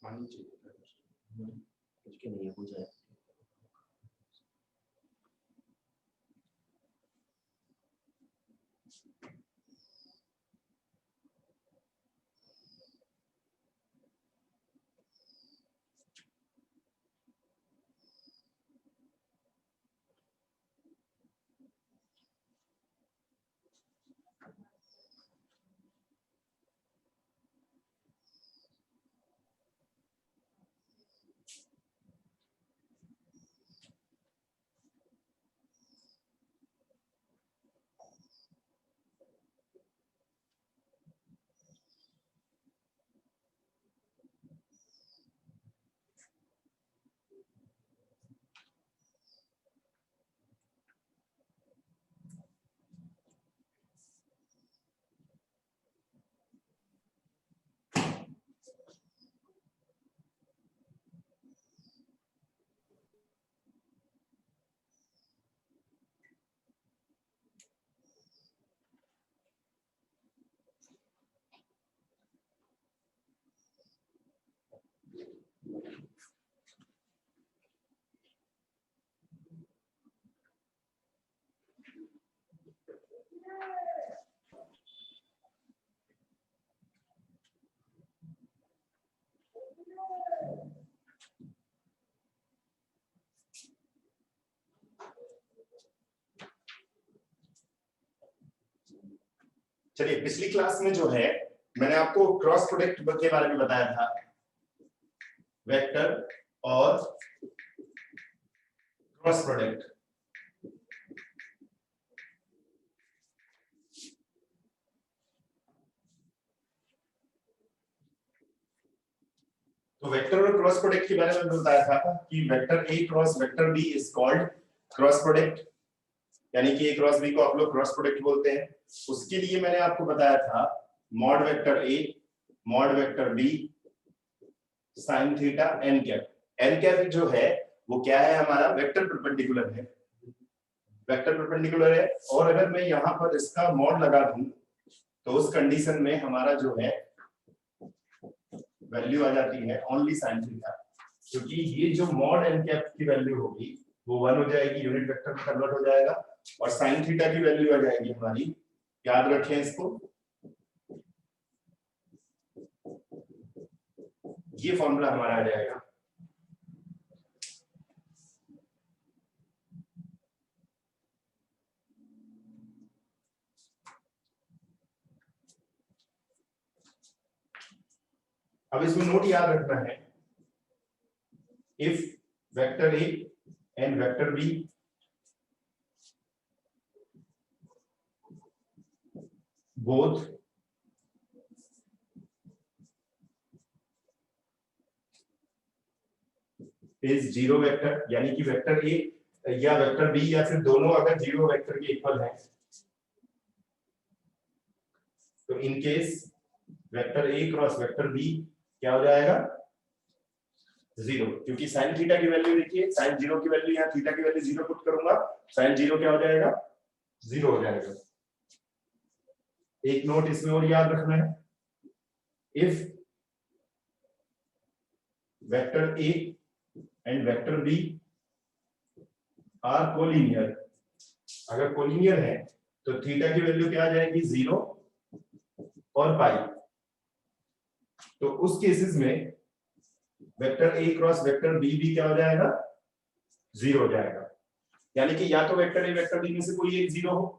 माननी चाहिए कुछ के नहीं है कुछ है। चलिए, पिछली क्लास में जो है मैंने आपको क्रॉस प्रोडक्ट के बारे में बताया था, वेक्टर और क्रॉस प्रोडक्ट। तो वेक्टर और क्रॉस प्रोडक्ट के बारे में बताया था कि vector A cross vector B is called cross product, यानी कि ए क्रॉस बी को आप लोग क्रॉस प्रोडक्ट बोलते हैं। उसके लिए मैंने आपको बताया था mod vector A mod vector B sine theta N cap. N cap जो है वो क्या है, हमारा वेक्टर परपेंडिकुलर है, वेक्टर परपेंडिकुलर है। और अगर मैं यहाँ पर इसका मॉड लगा दूं तो उस कंडीशन में हमारा जो है वैल्यू आ जाती है ओनली साइन थीटा, क्योंकि ये जो मॉड एन कैप की वैल्यू होगी वो 1 हो जाएगी, यूनिट वेक्टर में कन्वर्ट हो जाएगा, और साइन थीटा की वैल्यू आ जाएगी हमारी, याद रखें इसको, ये फॉर्मूला हमारा आ जाएगा। अब इसमें नोट याद रखना है, if vector A and vector B both is zero vector, यानी कि वेक्टर ए या वेक्टर बी या फिर दोनों अगर जीरो वेक्टर के इक्वल हैं, तो in case vector A cross vector B क्या हो जाएगा, जीरो, क्योंकि साइन थीटा की वैल्यू देखिए, साइन जीरो की वैल्यू यहाँ थीटा की वैल्यू जीरो पुट करूंगा, साइन जीरो क्या हो जाएगा, जीरो हो जाएगा। एक नोट इसमें और याद रखना है, if vector A and vector B are collinear, अगर कोलिनियर है तो थीटा की वैल्यू क्या आ जाएगी, जीरो और पाई। तो उस केसेस में vector A cross vector B भी क्या हो जाएगा, जीरो हो जाएगा। यानी कि या तो वेक्टर ए वेक्टर बी में से कोई एक जीरो हो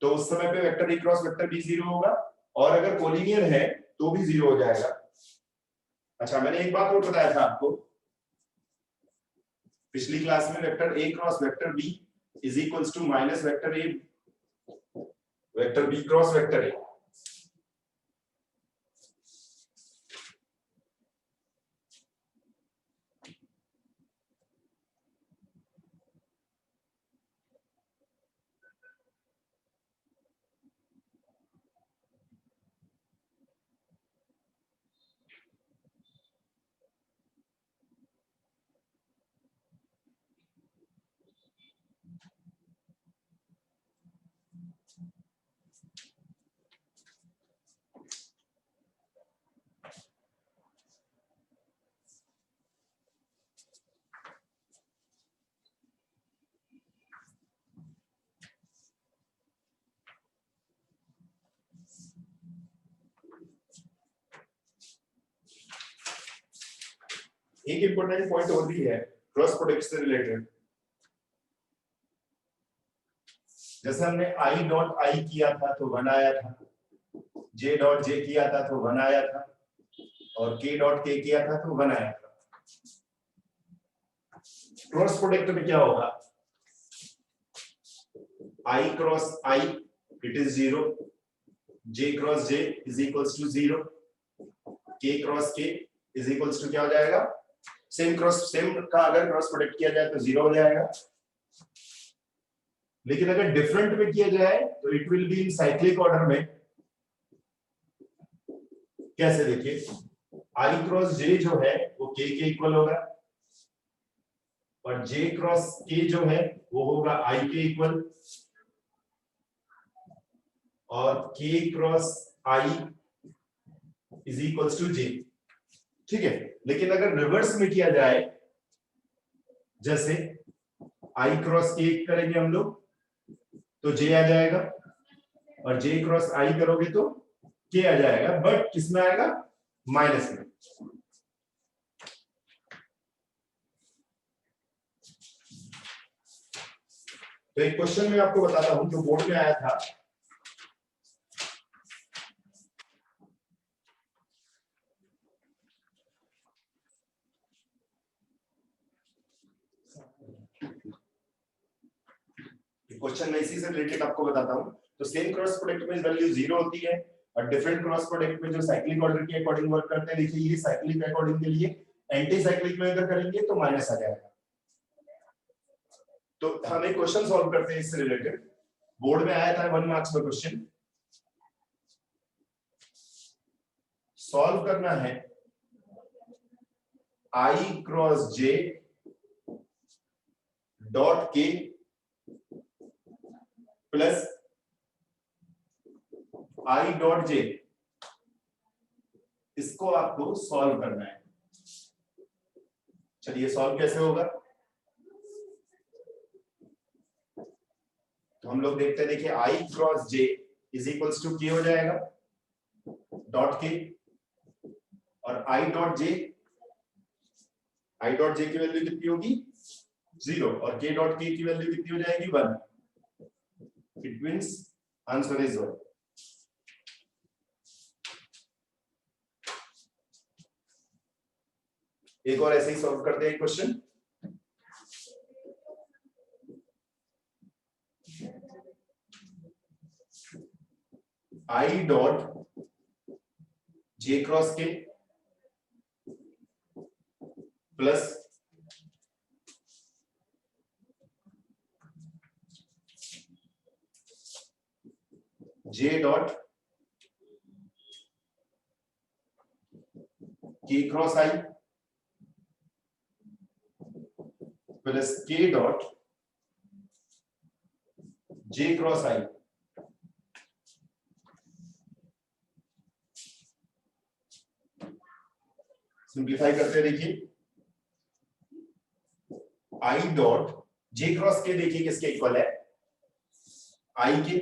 तो उस समय पे vector A cross vector B zero होगा, और अगर कोलिनियर है तो भी जीरो हो जाएगा। अच्छा, मैंने एक बात और बताया था आपको पिछली क्लास में, vector A cross vector B is equals to minus vector A vector B cross vector A. एक इंपॉर्टेंट पॉइंट और भी है क्रॉस प्रोडक्ट से रिलेटेड। जैसे हमने आई डॉट आई किया था तो 1 आया था, जे डॉट जे किया था तो 1 आया था, और के डॉट के किया था तो 1 आया था। क्रॉस प्रोडक्ट में क्या होगा, I cross I it is 0, J cross J is equals to 0, K cross के इज इक्वल्स टू क्या हो जाएगा, सेम का अगर क्रॉस प्रोडक्ट किया जाए तो 0 हो जाएगा। लेकिन अगर डिफरेंट में किया जाए तो it will be in cyclic order में। कैसे, देखिए आई क्रॉस जे जो है वो के इक्वल होगा, और जे क्रॉस के जो है वो होगा आई के इक्वल, और K cross I is equals to J. ठीक है, लेकिन अगर रिवर्स में किया जाए, जैसे आई क्रॉस के करेंगे हम लोग तो जे आ जाएगा, और जे क्रॉस आई करोगे तो के आ जाएगा, बट किसमें आएगा, माइनस में। तो एक क्वेश्चन मैं आपको बताता हूं जो बोर्ड में आया था। क्वेश्चन में इसी से रिलेटेड आपको बताता हूं। तो सेम क्रॉस प्रोडक्ट में वैल्यू 0 होती है, और डिफरेंट क्रॉस प्रोडक्ट में जो साइक्लिक ऑर्डर के अकॉर्डिंग वर्क करते हैं, देखिए ये साइक्लिक अकॉर्डिंग के लिए, एंटी साइक्लिक में अगर करेंगे तो माइनस आ जाएगा। तो हम एक क्वेश्चन सॉल्व करते हैं इससे रिलेटेड, बोर्ड में आया था 1 मार्क्स का क्वेश्चन। सॉल्व करना है आई क्रॉस जे डॉट के प्लस आई डॉट जे, इसको आपको सॉल्व करना है। चलिए सॉल्व कैसे होगा, तो हम लोग देखते हैं। देखिए I cross J is equals to K हो जाएगा डॉट के, और आई डॉट जे की वैल्यू कितनी होगी 0, और के डॉट के की वैल्यू कितनी हो जाएगी 1। It means answer is 1। एक और ऐसे ही सॉल्व करते हैं question. I dot J cross के प्लस जे डॉट के क्रॉस आई प्लस के डॉट जे क्रॉस आई। सिंप्लीफाई करते हैं, देखिए आई डॉट जे क्रॉस के देखिए किसके इक्वल है, आई के,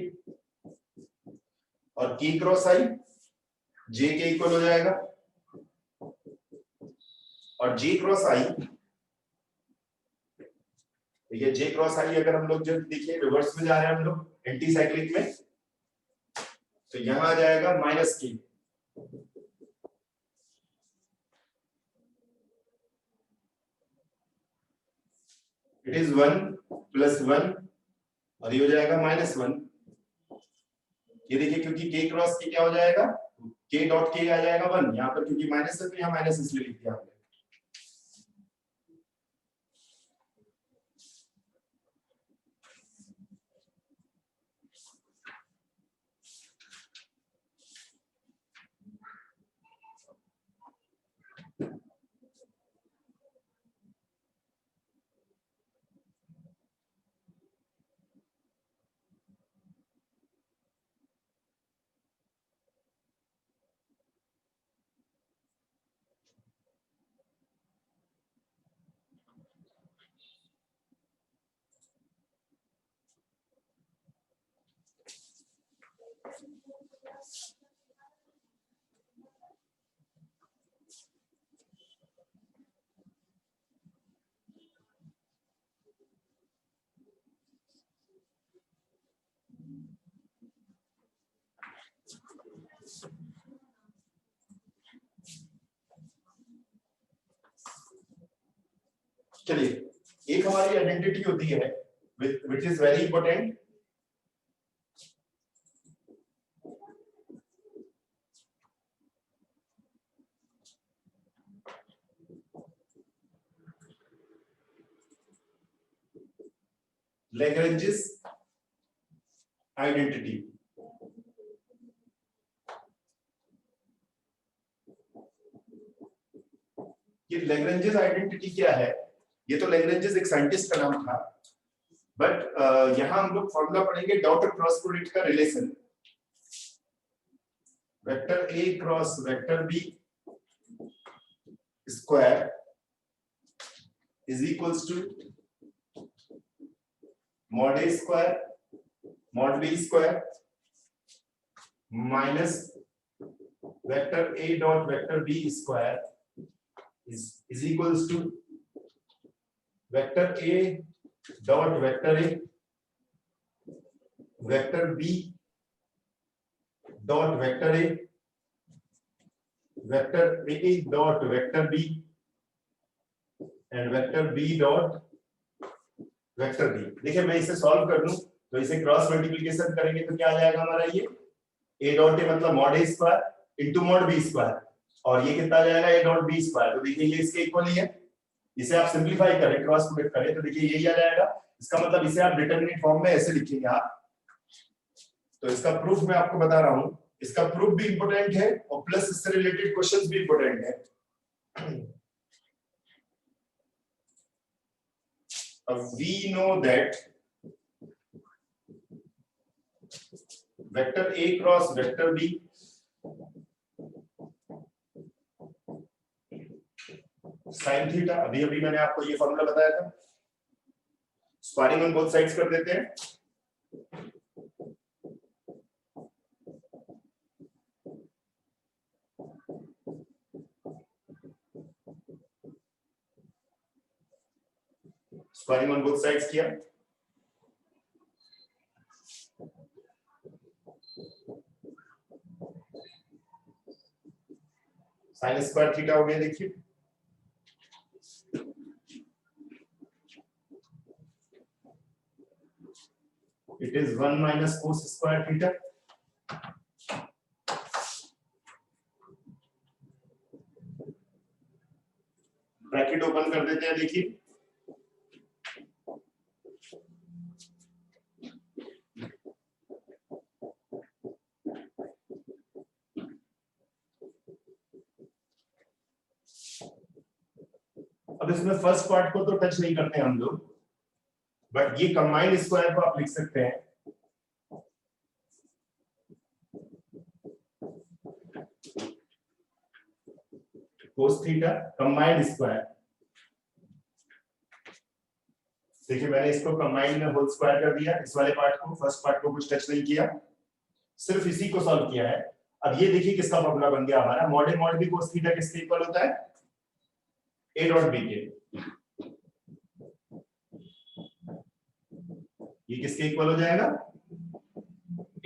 और के क्रॉस आई जे के इक्वल हो जाएगा, और जे क्रॉस आई, देखिए जे क्रॉस आई अगर हम लोग जब देखिए रिवर्स में जा रहे हैं हम लोग एंटी साइक्लिक में, तो यहां आ जाएगा माइनस के, इट इज 1 प्लस 1, और ये हो जाएगा -1। ये देखिए क्योंकि के क्रॉस के क्या हो जाएगा, के डॉट के आ जाएगा 1, यहां पर क्योंकि माइनस है तो यहां माइनस इसलिए लिख दिया हमने। चलिए एक हमारी आइडेंटिटी होती है which is very important, Lagrange's identity. ये Lagrange's आइडेंटिटी क्या है? ये तो Lagrange's एक साइंटिस्ट का नाम था, बट यहां हम लोग फॉर्मूला पढ़ेंगे डॉट और क्रॉस प्रोडक्ट का relation. Vector A cross vector B square is equals to mod a square mod b square minus vector a dot vector b square is equals to vector a dot vector a vector b dot vector a vector a dot vector b and vector b dot vector B. देखिए मैं इसे solve कर लूं तो इसे cross multiplication करेंगे तो क्या आ जाएगा हमारा, ये a डॉट a मतलब mod a square into mod b square, और ये कितना आ जाएगा a डॉट b स्क्वायर। तो देखिए ये इसके इक्वल ही है, इसे आप सिंपलीफाई करें क्रॉस प्रोडक्ट करें तो देखिए यही आ जाएगा। इसका मतलब इसे आप डिटरमिनेंट फॉर्म में ऐसे लिखेंगे आप। तो इसका प्रूफ मैं आपको बता रहा हूं, इसका प्रूफ भी इंपॉर्टेंट है और प्लस इससे रिलेटेड क्वेश्चंस भी इंपॉर्टेंट है। We know that vector A cross vector B sin theta, अभी अभी मैंने आपको ये फॉर्मूला बताया था, स्क्वायरिंग ऑन बोथ साइड्स कर देते हैं। स्क्वायरिंग ऑन बोथ साइड्स किया, साइन स्क्वायर थीटा हो गया। देखिए it is 1 minus cos square theta. Bracket open कर देते हैं। देखिए अब इसमें फर्स्ट पार्ट को तो टच नहीं करते हम लोग, बट ये कंबाइंड स्क्वायर को आप लिख सकते हैं कोस थीटा कंबाइंड स्क्वायर। देखिए मैंने इसको कंबाइंड में होल स्क्वायर कर दिया, इस वाले पार्ट को, फर्स्ट पार्ट को कुछ टच नहीं किया, सिर्फ इसी को सॉल्व किया है। अब ये देखिए किसका फॉर्मूला बन गया हमारा, mod A mod B cos theta किसके इक्वल होता है, a डॉट b के। ये किसके इक्वल हो जाएगा,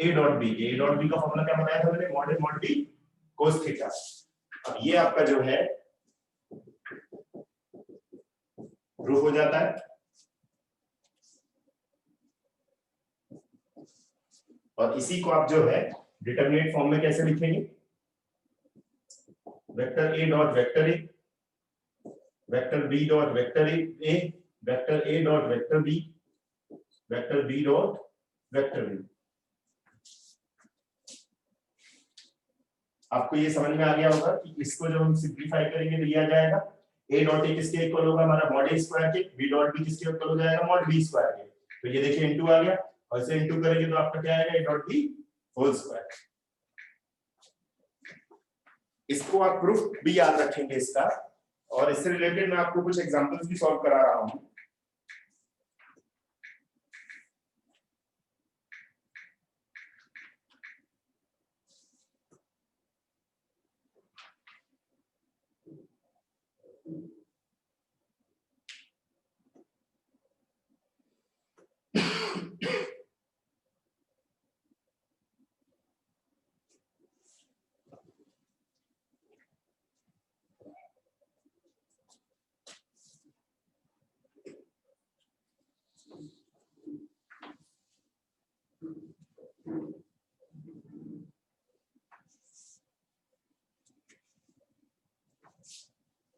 a डॉट b के। a डॉट b का फॉर्मूला क्या बताया था मैंने, mod A mod B cos theta. अब ये आपका जो है प्रूफ हो जाता है, और इसी को आप जो है डिटरमिनेंट फॉर्म में कैसे लिखेंगे, vector a dot vector a vector b dot vector a vector a dot vector b vector b dot vector b। आपको ये समझ में आ गया होगा कि इसको जब हम सिंपलीफाई करेंगे तो ये आ जाएगा a डॉट a किसके इक्वल होगा हमारा, मॉड a स्क्वायर के, b डॉट b किसके इक्वल हो जाएगा, मॉड b स्क्वायर के। तो ये देखिए इनटू आ गया, और इसे इनटू करेंगे तो आपका क्या आएगा, a dot b whole square. इसको आप प्रूफ भी याद रखेंगे इसका, और इससे रिलेटेड मैं आपको कुछ एग्जांपल्स भी सॉल्व करा रहा हूं।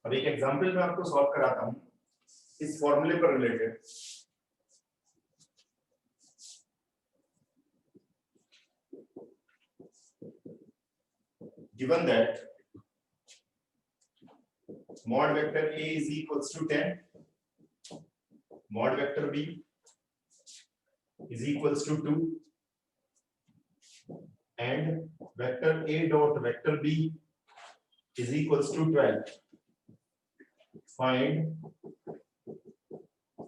अब एक एग्जांपल मैं आपको सॉल्व कराता हूं इस फॉर्मूले पर related. Given that mod vector A is equals to 10, mod vector B is equals to 2, and vector A dot vector B is equals to 12. Find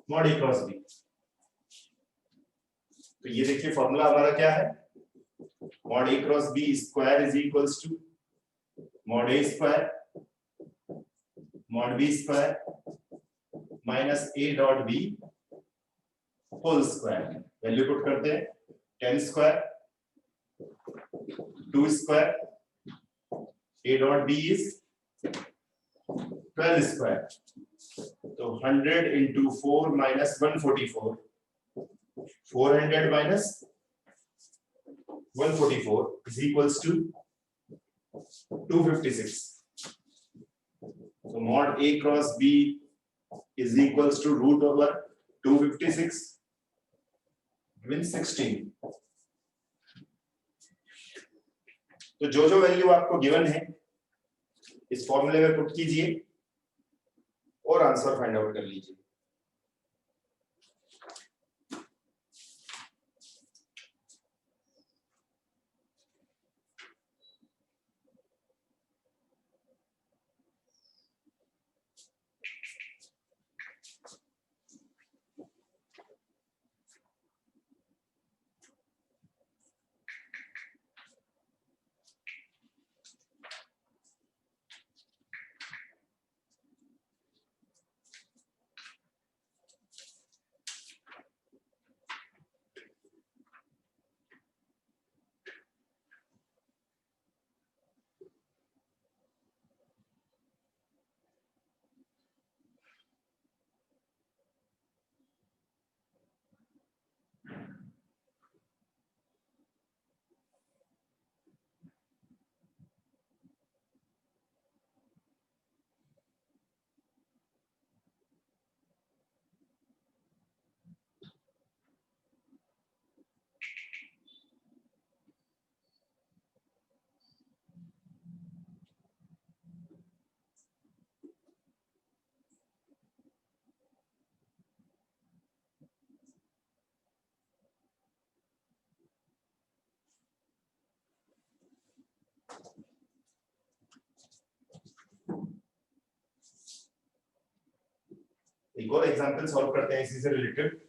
mod A cross B. तो ये देखिए फॉर्मूला हमारा क्या है, mod A cross B square is equals to mod A square mod B square minus A dot B whole square। Value put करते हैं 10 square 2 square A dot B is 12 square, तो 100 into 4 minus 144, 400 minus 144 is equals to 256. So mod A cross B is equals to root over 256 means 16. तो जो जो value आपको given है इस फॉर्मूले में पुट कीजिए और आंसर फाइंड आउट कर लीजिए। एक और एग्जांपल सॉल्व करते हैं इसी से रिलेटेड।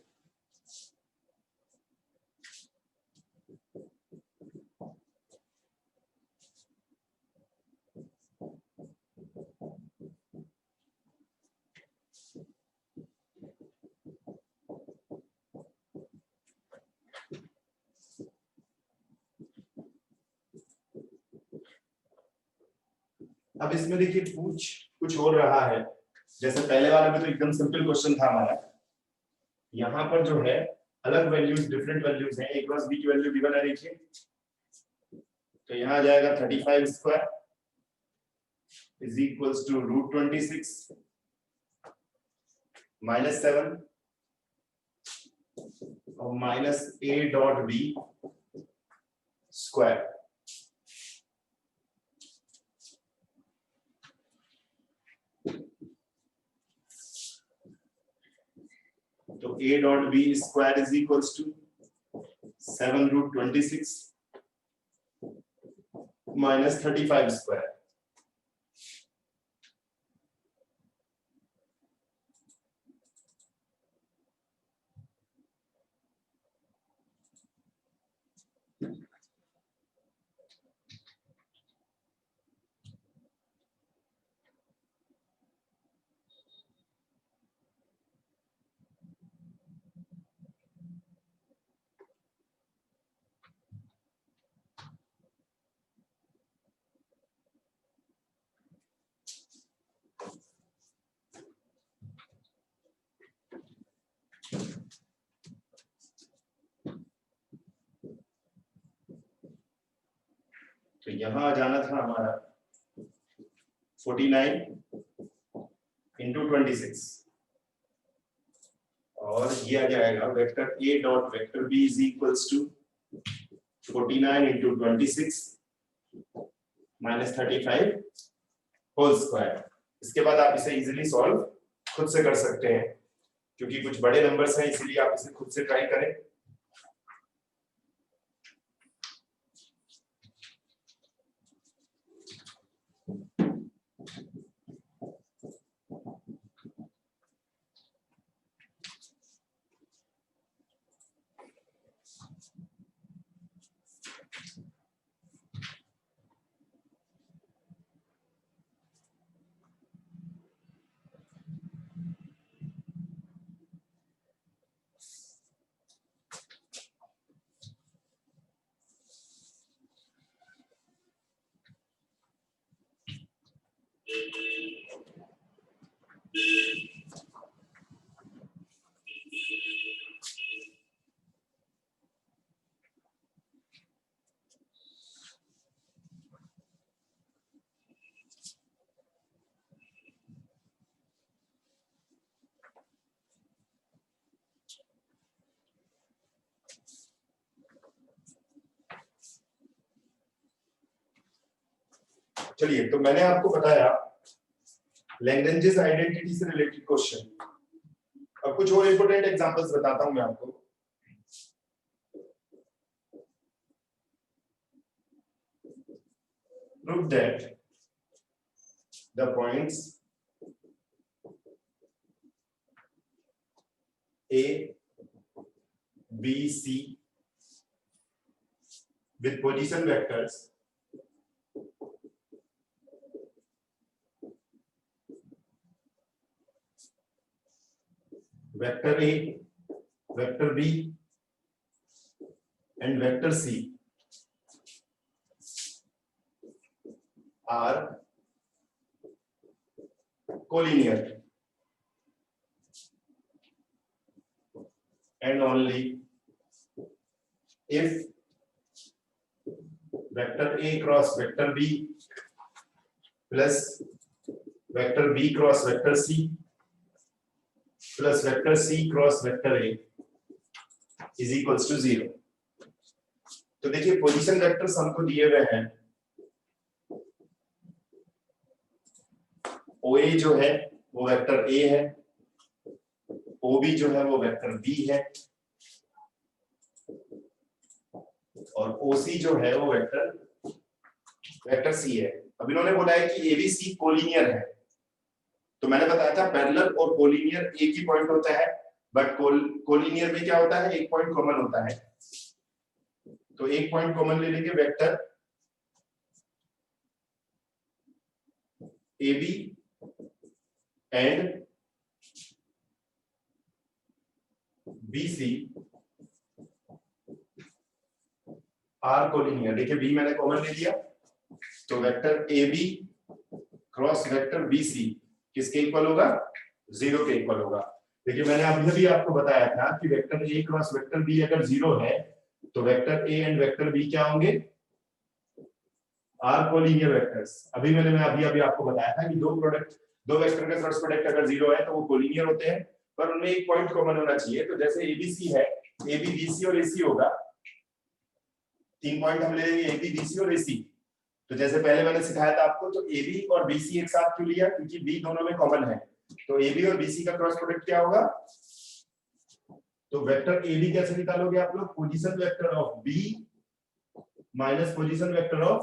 अब इसमें देखिए पूछ कुछ और रहा है, जैसे पहले वाले में तो एकदम सिंपल क्वेश्चन था हमारा, यहाँ पर जो है अलग वैल्यूज डिफरेंट वैल्यूज हैं। A क्रॉस B की वैल्यू गिवन है देखिए, तो यहाँ आ जाएगा 35 square is equals to root 26 minus 7 और minus A dot B square. तो A dot B square is equals to 7 root 26 minus 35 square. तो यहां जाना था हमारा 49 इंटू 26 और ये आ जाएगा vector A dot vector B is equals to 49 into 26 minus 35 whole square. इसके बाद आप इसे इजीली सॉल्व खुद से कर सकते हैं, क्योंकि कुछ बड़े नंबर्स हैं इसलिए आप इसे खुद से ट्राई करें। चलिए, तो मैंने आपको बताया लैग्रेंजेस आइडेंटिटी से रिलेटेड क्वेश्चन। अब कुछ और इंपॉर्टेंट एग्जांपल्स बताता हूं मैं आपको। Prove that the points A, B, C with position vectors vector A, vector B and vector C are collinear and only if vector A cross vector B plus vector B cross vector C plus vector C cross vector A is equals to 0। तो देखिए position vectors हमको दिए हुए हैं। OA जो है वो vector A है, OB जो है वो वेक्टर B है और OC जो है वो वेक्टर C है। अब इन्होंने बोला है कि ABC कोलिनियर है, तो मैंने बताया था पैरेलल और कोलिनियर एक ही पॉइंट होता है, बट कोलिनियर में क्या होता है, एक पॉइंट कॉमन होता है। तो एक पॉइंट कॉमन ले लेंगे vector AB and BC are collinear. देखिए B मैंने कॉमन ले लिया, तो vector AB cross vector BC किसके इक्वल होगा, 0 के इक्वल होगा। देखिए मैंने अभी भी आपको बताया था कि vector A cross vector B अगर 0 है तो vector A and vector B क्या होंगे, आर कोलिनियर वेक्टर्स। अभी अभी आपको बताया था कि दो वेक्टर का क्रॉस प्रोडक्ट अगर 0 है तो वो कोलिनियर होते हैं, पर उनमें एक पॉइंट कॉमन होना चाहिए। तो जैसे ABC है, AB BC और AC होगा, 3 पॉइंट हम ले लेंगे AB BC और AC। तो जैसे पहले मैंने सिखाया था आपको, तो AB और BC एक साथ क्यों लिया, क्योंकि B दोनों में कॉमन है। तो AB और BC का क्रॉस प्रोडक्ट क्या होगा, तो वेक्टर AB कैसे निकालोगे आप लोग, position vector of B minus position vector of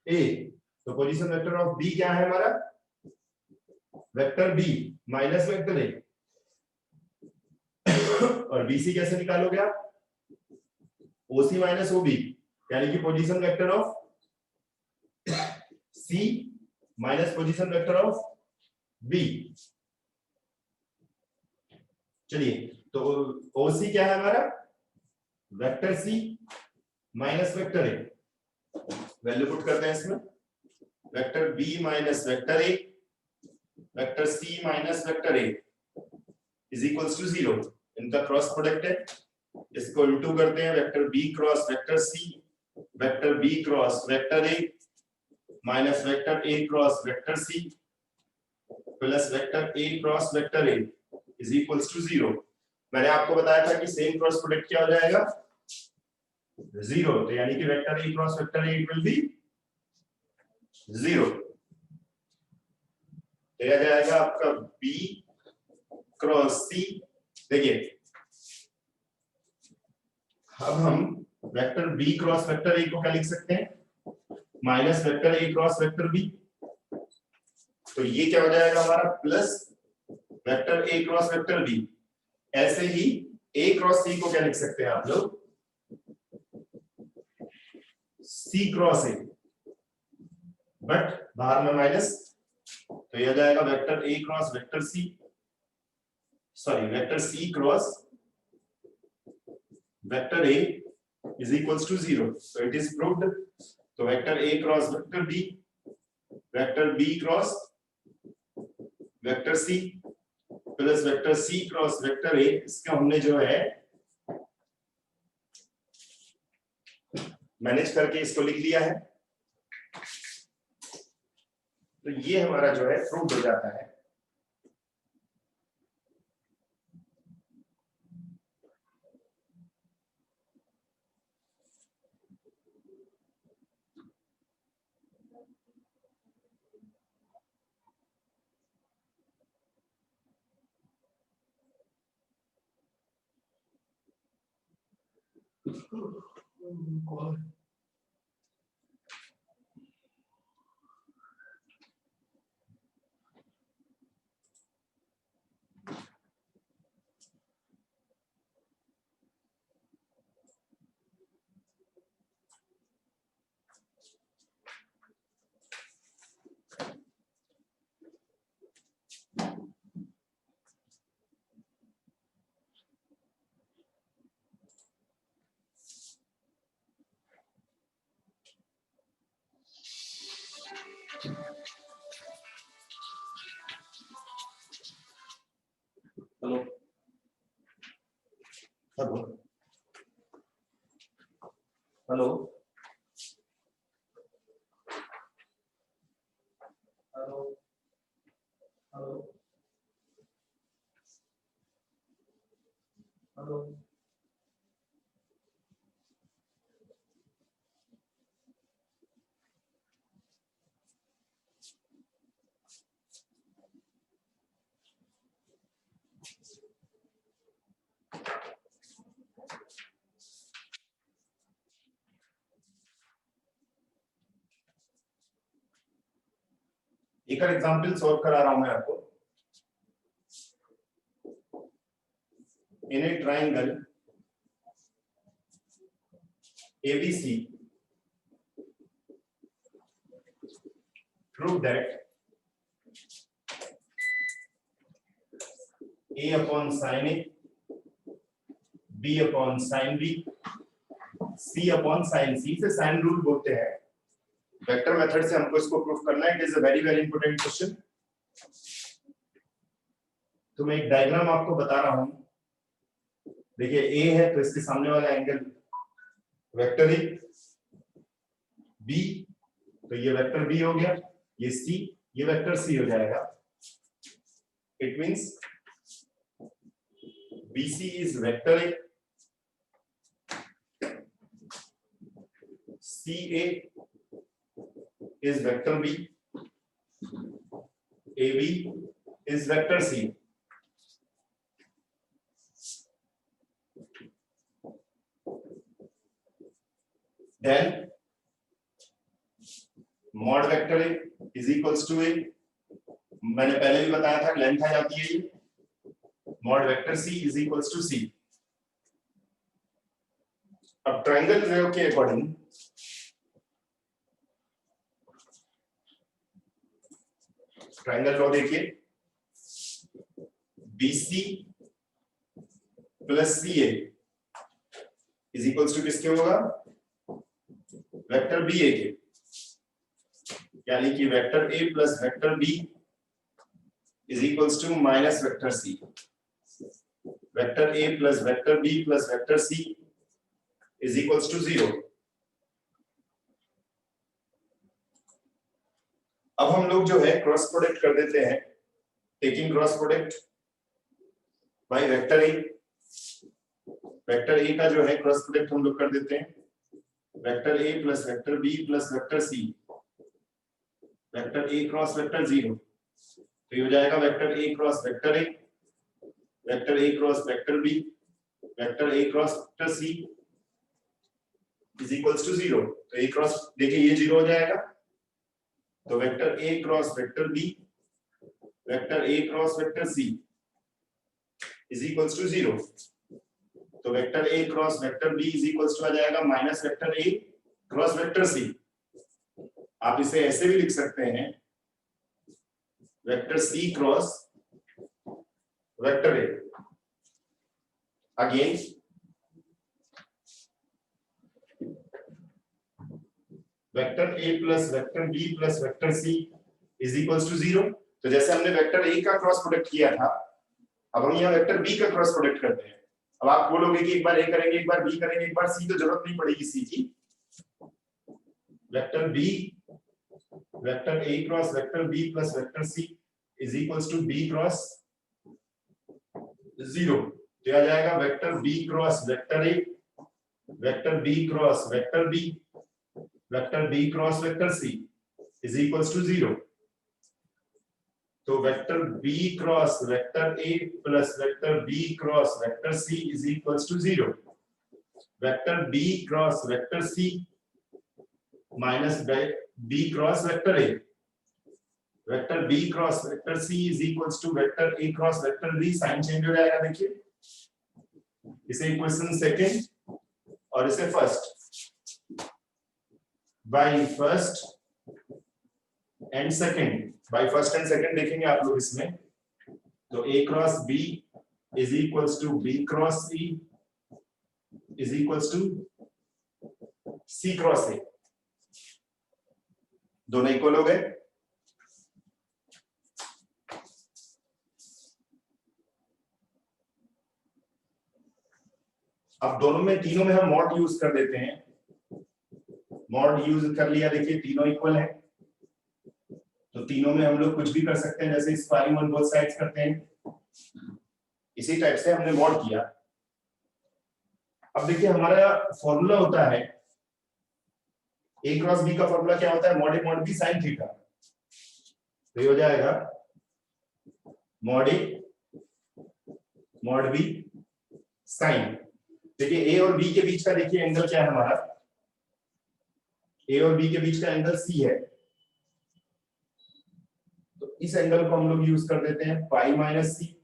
A। तो पोजीशन वेक्टर ऑफ B क्या है हमारा, vector B minus vector A। और BC कैसे निकालोगे आप, OC माइनस OB, यानी कि position vector of C minus position vector of B। चलिए, तो OC क्या है हमारा, vector C minus vector A। Value put करते हैं इसमें, vector B minus vector A, vector C minus vector A is equals to 0। इनका क्रॉस प्रोडक्ट है, इसको इनटू करते हैं, vector B cross vector C, vector B cross vector A minus vector A cross vector C plus vector A cross vector A is equals to 0। मैंने आपको बताया था कि सेम क्रॉस प्रोडक्ट क्या हो जाएगा 0, तो यानी कि vector A cross vector A it will be 0। तो यह जाएगा आपका बी क्रॉस सी। देखिए अब हम vector B cross vector A को क्या लिख सकते हैं minus vector A cross vector B. तो ये क्या हो जाएगा हमारा plus vector A cross vector B. ऐसे ही ए क्रॉस सी को क्या लिख सकते हैं आप लोग सी क्रॉस ए, बट बाहर में माइनस, तो यह जाएगा vector A cross vector C, sorry vector C cross vector A is equals to 0. So it is proved. तो vector a cross vector b, vector b cross vector c plus vector c cross vector a, इसका हमने जो है manage करके इसको लिख लिया है। तो ये हमारा जो है प्रूव हो जाता है। Hello hello hello hello hello hello एक और एग्जांपल सॉल्व करा रहा हूं मैं आपको। In a triangle ABC prove that A upon sin A, B upon sin B, C upon sin C से साइन रूल बोलते हैं। वेक्टर मेथड से हमको इसको प्रूफ करना है। It is a very very important question. तो मैं एक डायग्राम आपको बता रहा हूं। देखिए A है तो इसके सामने वाला एंगल वेक्टर A, B तो ये वेक्टर B हो गया, ये C ये वेक्टर C हो जाएगा। It means BC is vector A, CA is vector B, AB is vector C. Then mod vector A is equals to A, मैंने पहले भी बताया था लेंथ आ जाती है ये, mod vector C is equals to C. अब ट्रायंगल रे के अकॉर्डिंग ट्रायंगल रो देखिए, BC plus CA is equals to किसके होगा वेक्टर BA के, यानी कि vector A plus vector B is equals to minus vector C। Vector A plus vector B plus vector C is equals to 0। अब हम लोग जो है क्रॉस प्रोडक्ट कर देते हैं taking cross product by vector A, vector ए का जो है क्रॉस प्रोडक्ट हम लोग कर देते हैं vector A plus vector B plus vector C, vector A cross vector 0, तो ये हो जाएगा vector A cross vector A, vector A cross vector B, vector A cross vector C is equals to 0। तो ए क्रॉस देखिए ये 0 हो जाएगा, तो vector A cross vector B, vector A cross vector C is equals to 0। तो vector A cross vector B is equals to आ जाएगा minus vector A cross vector C. आप इसे ऐसे भी लिख सकते हैं vector C cross vector A. Again vector A plus vector B plus vector C is equals to 0। तो जैसे हमने वेक्टर ए का क्रॉस प्रोडक्ट किया था, अब हम यहाँ वेक्टर बी का क्रॉस प्रोडक्ट करते हैं। अब आप बोलोगे कि एक बार ए करेंगे एक बार बी करेंगे एक बार सी, तो जरूरत नहीं पड़ेगी सी की। Vector B, vector A cross vector B plus vector C is equals to B cross 0। तो आ जाएगा vector B cross vector A, vector B cross vector B, vector B cross vector C is equals to 0। तो vector B cross vector A plus vector B cross vector C is equals to 0। Vector B cross vector C minus B cross vector A, vector B cross vector C is equals to vector A cross vector B. Sign change हो जाएगा, देखिए इसे equation second और इसे first, by first and second, by first and second देखेंगे आप लोग इसमें। तो a cross b is equals to b cross c is equals to c cross a, दोनों इक्वल हो गए। अब दोनों में तीनों में हम मॉड यूज कर देते हैं, मॉड यूज कर लिया, देखिए तीनों इक्वल है तो तीनों में हम लोग कुछ भी कर सकते हैं, जैसे स्क्वायरिंग ऑन बोथ साइड्स करते हैं, इसी टाइप से हमने मॉड किया। अब देखिए हमारा फॉर्मूला होता है a क्रॉस b का फॉर्मूला क्या होता है, mod a mod b sin theta. तो ये हो जाएगा mod a mod b sin। देखिए a और b के बीच का देखिए एंगल क्या है हमारा, a और b के बीच का एंगल c है, तो इस एंगल को हम लोग यूज कर देते हैं पाई माइनस सी,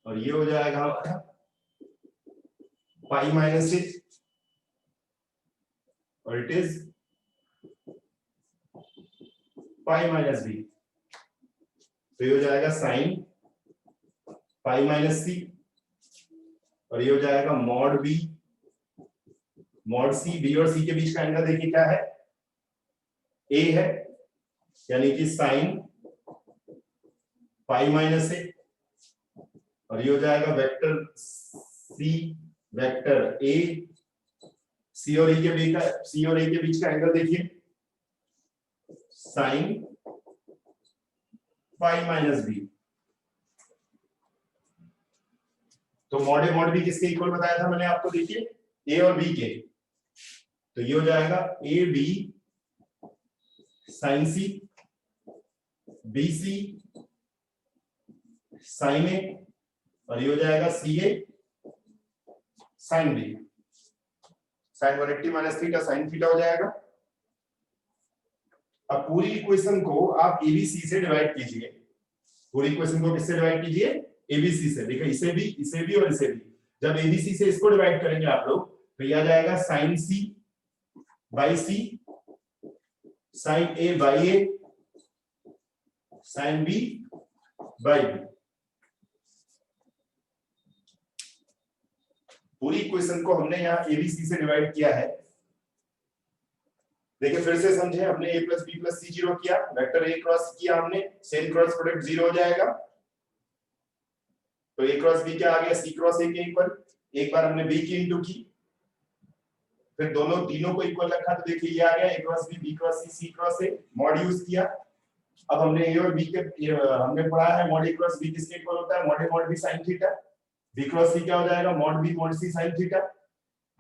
और ये हो जाएगा हमारा पाई माइनस सी, और it is pi minus B. तो ये हो जाएगा साइन पाई माइनस सी, और ये हो जाएगा mod B mod C. B और सी के बीच का एंगल देखिए क्या है, ए है, यानी कि साइन पाई माइनस ए, और ये हो जाएगा वेक्टर सी वेक्टर ए, सी और ए के बीच का एंगल देखिए साइन पाई माइनस बी। तो मॉड ए मॉड बी किसके इक्वल बताया था मैंने आपको, देखिए ए और बी के। तो ये हो जाएगा A B sine C, B C sine A, और ये हो जाएगा C A sine B. Sine 180 minus theta sine theta हो जाएगा। अब पूरी इक्वेशन को आप एबीसी से डिवाइड कीजिए, पूरी इक्वेशन को किससे डिवाइड कीजिए, एबीसी से। देखिए इसे भी और इसे भी, जब एबीसी से इसको डिवाइड करेंगे आप लोग तो ये आ जाएगा sine C by C, sine A by A, sine B by B. पूरी इक्वेशन को हमने यहाँ एबीसी से डिवाइड किया है। देखिए फिर से समझे, हमने a प्लस बी प्लस सी 0 किया, वेक्टर a क्रॉस किया हमने, सेम क्रॉस प्रोडक्ट 0 हो जाएगा। तो a क्रॉस b क्या आ गया, c क्रॉस a के इक्वल। एक बार हमने b की इंटू की, फिर दोनों तीनों को इक्वल रखा तो देखिए ये आ गया a cross b cross c cross a, mod use किया। अब हमने a और b के हमने पढ़ा है मॉड a क्रॉस b किसके इक्वल होता है, mod a mod b sin theta. b cross c क्या हो जाएगा, mod b mod c sin theta.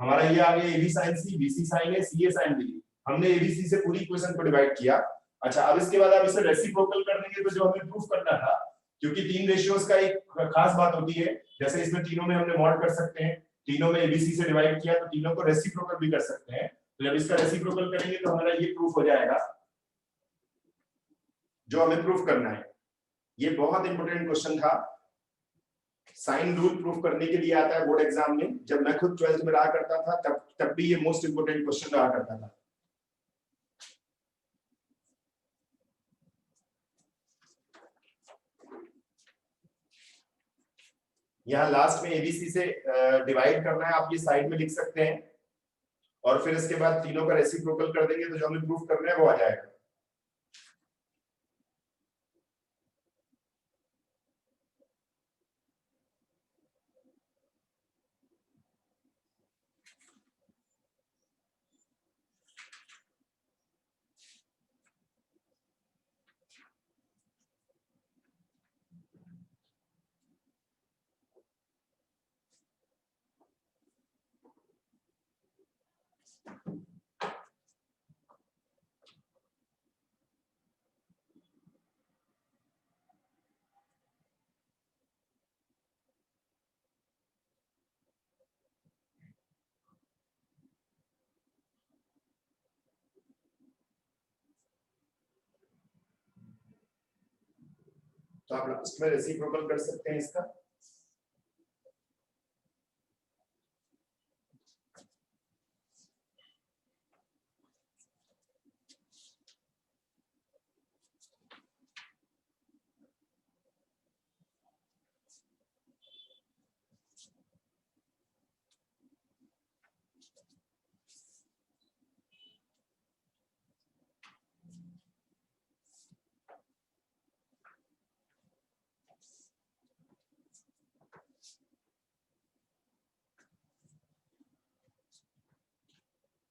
हमारा ये आ गया ab sin c bc sin a ca sin b। हमने abc से पूरी इक्वेशन को डिवाइड किया। अच्छा अब इसके बाद आप इसे रेसिप्रोकल कर देंगे तो जो हमें प्रूफ करना था, क्योंकि तीन रेशियोज का एक खास बात होती है, जैसे इसमें तीनों में हमने मॉड कर सकते हैं, तीनों में एबीसी से डिवाइड किया तो तीनों को रेसिप्रोकल भी कर सकते हैं। तो जब इसका रेसिप्रोकल करेंगे तो हमारा ये प्रूफ हो जाएगा जो हमें प्रूफ करना है। ये बहुत इंपॉर्टेंट क्वेश्चन था, साइन रूल प्रूफ करने के लिए आता है बोर्ड एग्जाम में। जब मैं खुद 12th में रहा करता था तब भी ये मोस्ट इंपोर्टेंट क्वेश्चन रहा करता था। यहाँ लास्ट में एबीसी से डिवाइड करना है, आप ये साइड में लिख सकते हैं और फिर इसके बाद तीनों का रेसिप्रोकल कर देंगे तो जो हमें प्रूफ करना है वो आ जाएगा। तो आप लास्ट में रेसिप्रोकल कर सकते हैं इसका।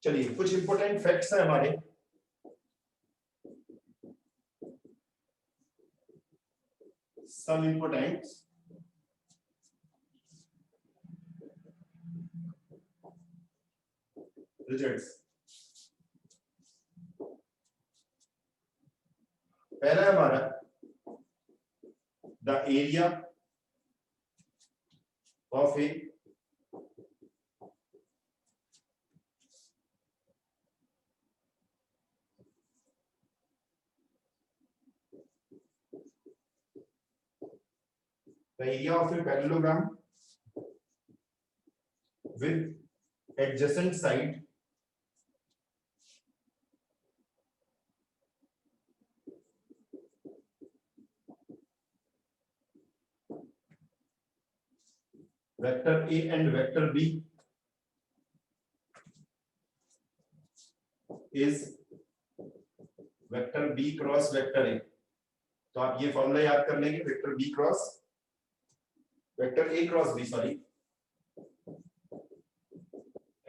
चलिए कुछ इंपॉर्टेंट फैक्ट्स हैं हमारे। Some important results. पहला है हमारा the area of A the area of a parallelogram with adjacent side vector A and vector B is vector B cross vector A। तो आप ये फॉर्मूला याद कर लेंगे, vector B cross vector A cross B, sorry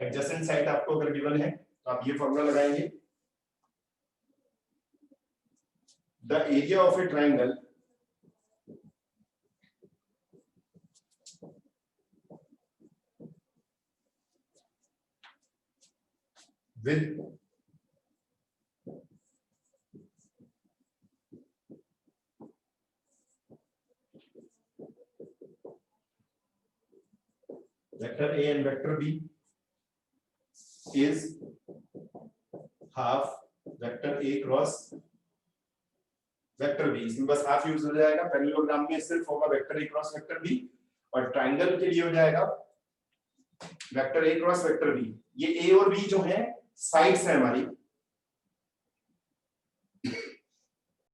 adjacent side आपको अगर given है तो आप ये फॉर्मूला लगाएंगे। The area of A triangle with vector A and vector B is half vector A cross vector B। इसमें बस हाफ यूज हो जाएगा, पैरेललोग्राम में सिर्फ होगा vector A cross vector B, और ट्रायंगल के लिए हो जाएगा vector A cross vector B। ये A और B जो है साइड्स है हमारी,